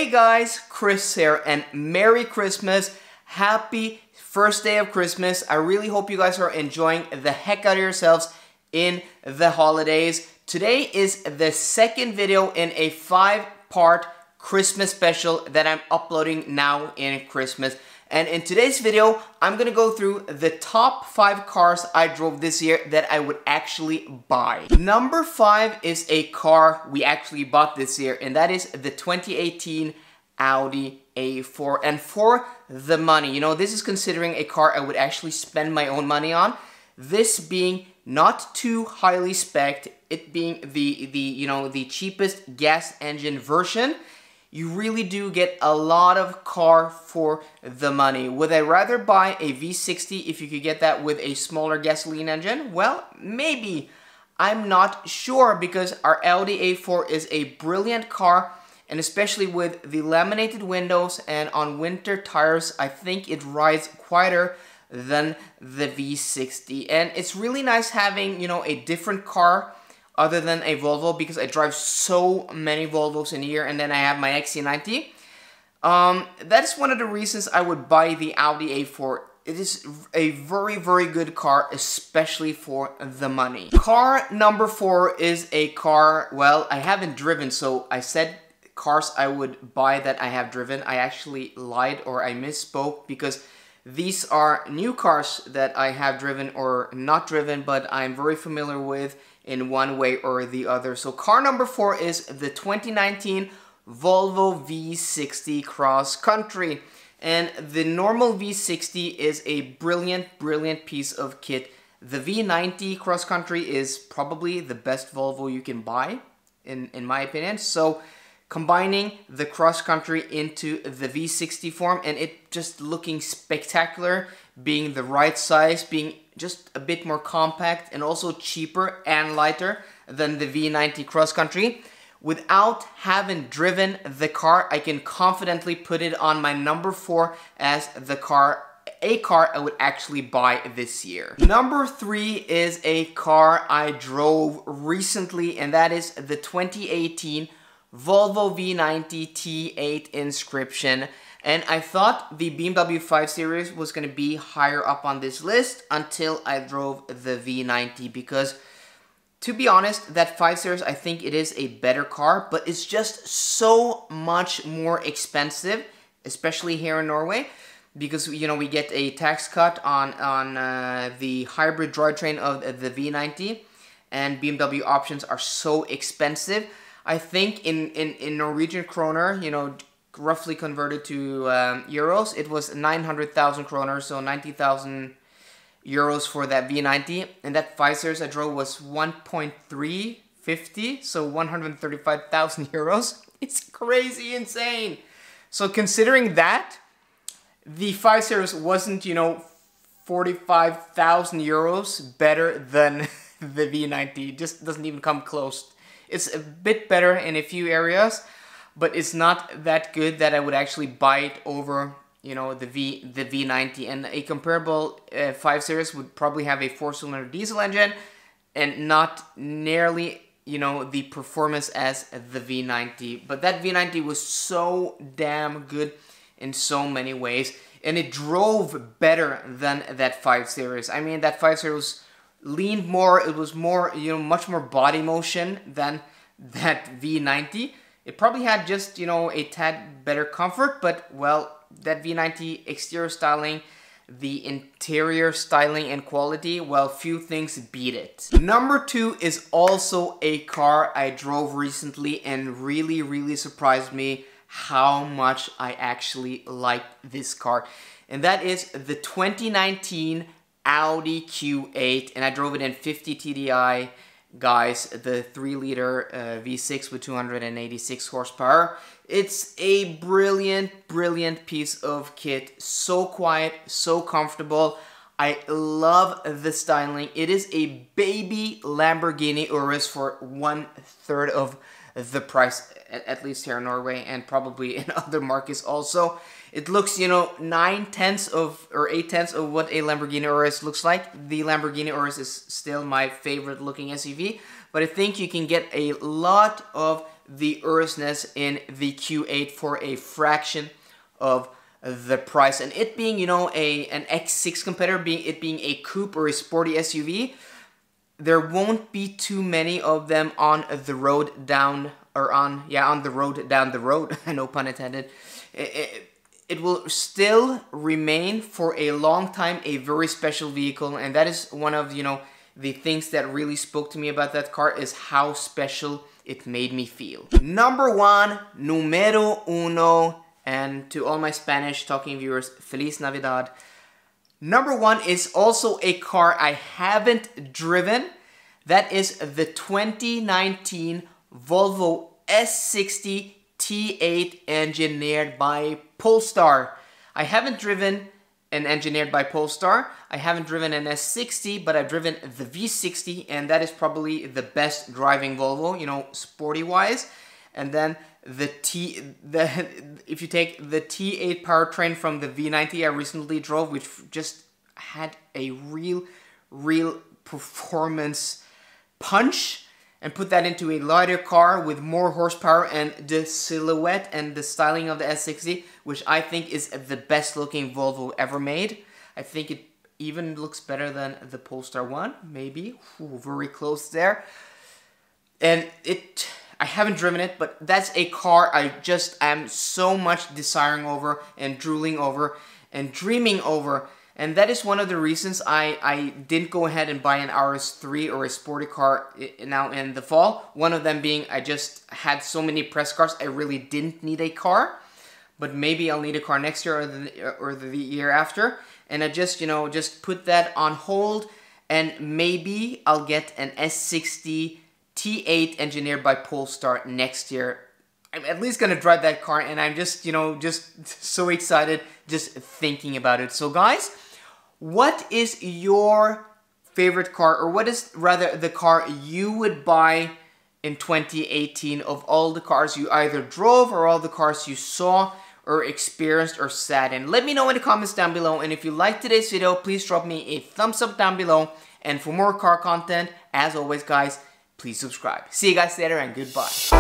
Hey guys, Chris here, and Merry Christmas. Happy first day of Christmas. I really hope you guys are enjoying the heck out of yourselves in the holidays. Today is the second video in a 5-part Christmas special that I'm uploading now in Christmas. And in today's video, I'm gonna go through the top 5 cars I drove this year that I would actually buy. Number 5 is a car we actually bought this year, and that is the 2018 Audi A4. And for the money, you know, this is considering a car I would actually spend my own money on. This being not too highly spec'd, it being the cheapest gas engine version. You really do get a lot of car for the money. Would I rather buy a V60 if you could get that with a smaller gasoline engine? Well, maybe. I'm not sure, because our Audi A4 is a brilliant car, and especially with the laminated windows and on winter tires, I think it rides quieter than the V60. And it's really nice having, you know, a different car other than a Volvo, because I drive so many Volvos in a year, and then I have my XC90. That's one of the reasons I would buy the Audi A4. It is a very, very good car, especially for the money. Car number 4 is a car, well, I haven't driven, so I said cars I would buy that I have driven. I actually lied, or I misspoke, because these are new cars that I have driven or not driven, but I'm very familiar with in one way or the other. So car number 4 is the 2019 Volvo V60 Cross Country. And the normal V60 is a brilliant, brilliant piece of kit. The V90 Cross Country is probably the best Volvo you can buy, in my opinion. So combining the Cross Country into the V60 form, and it just looking spectacular, being the right size, being just a bit more compact and also cheaper and lighter than the V90 Cross Country. Without having driven the car, I can confidently put it on my number 4 as a car I would actually buy this year. Number 3 is a car I drove recently, and that is the 2018 Volvo V90 T8 Inscription. And I thought the BMW 5 Series was going to be higher up on this list until I drove the V90, because to be honest, that 5 Series, I think it is a better car, but it's just so much more expensive, especially here in Norway, because, you know, we get a tax cut on the hybrid drivetrain of the V90, and BMW options are so expensive. I think in Norwegian kroner, you know, roughly converted to euros, it was 900,000 kroner, so 90,000 euros for that V90. And that 5 Series I drove was 1.350, so 135,000 euros. It's crazy insane. So considering that, the 5 Series wasn't, you know, 45,000 euros better than the V90. It just doesn't even come close. It's a bit better in a few areas, but it's not that good that I would actually buy it over, you know, the V90. And a comparable 5 Series would probably have a 4-cylinder diesel engine and not nearly, you know, the performance as the V90. But that V90 was so damn good in so many ways, and it drove better than that 5 Series. I mean, that 5 Series leaned more, it was more, you know, much more body motion than that V90. It probably had just, you know, a tad better comfort, but, well, that V90 exterior styling, the interior styling and quality, well, few things beat it. Number 2 is also a car I drove recently and really, really surprised me how much I actually like this car. And that is the 2019 Audi Q8, and I drove it in 50 TDI, guys, the 3-liter V6 with 286 horsepower. It's a brilliant, brilliant piece of kit. So quiet, so comfortable. I love the styling. It is a baby Lamborghini Urus for 1/3 of the price, at least here in Norway, and probably in other markets also. It looks, you know, 9/10 or 8/10 of what a Lamborghini Urus looks like. The Lamborghini Urus is still my favorite looking SUV, but I think you can get a lot of the earnestness in the Q8 for a fraction of the price. And it being, you know, an X6 competitor, it being a coupe or a sporty SUV, there won't be too many of them on the road down, or on the road down the road, no pun intended. It will still remain for a long time a very special vehicle, and that is one of, you know, the things that really spoke to me about that car, is how special it made me feel. Number one, numero uno, and to all my Spanish talking viewers, Feliz Navidad. Number one is also a car I haven't driven. That is the 2019 Volvo S60 T8 engineered by Polestar. I haven't driven an engineered by Polestar. I haven't driven an S60, but I've driven the V60, and that is probably the best driving Volvo, you know, sporty wise. And then if you take the T8 powertrain from the V90 I recently drove, which just had a real performance punch, and put that into a lighter car with more horsepower, and the silhouette and the styling of the S60, which I think is the best looking Volvo ever made. I think it even looks better than the Polestar one, maybe. Ooh, very close there. And I haven't driven it, but that's a car I just am so much desiring over, and drooling over, and dreaming over. And that is one of the reasons I didn't go ahead and buy an RS3 or a sporty car now in the fall. One of them being I just had so many press cars, I really didn't need a car. But maybe I'll need a car next year or the year after. And I just, you know, just put that on hold. And maybe I'll get an S60 T8 engineered by Polestar next year. I'm at least gonna drive that car, and I'm just, you know, just so excited just thinking about it. So guys, what is your favorite car, or what is rather the car you would buy in 2018 of all the cars you either drove or all the cars you saw or experienced or sat in? Let me know in the comments down below, and if you liked today's video, please drop me a thumbs up down below. And for more car content, as always guys, please subscribe. See you guys later, and goodbye.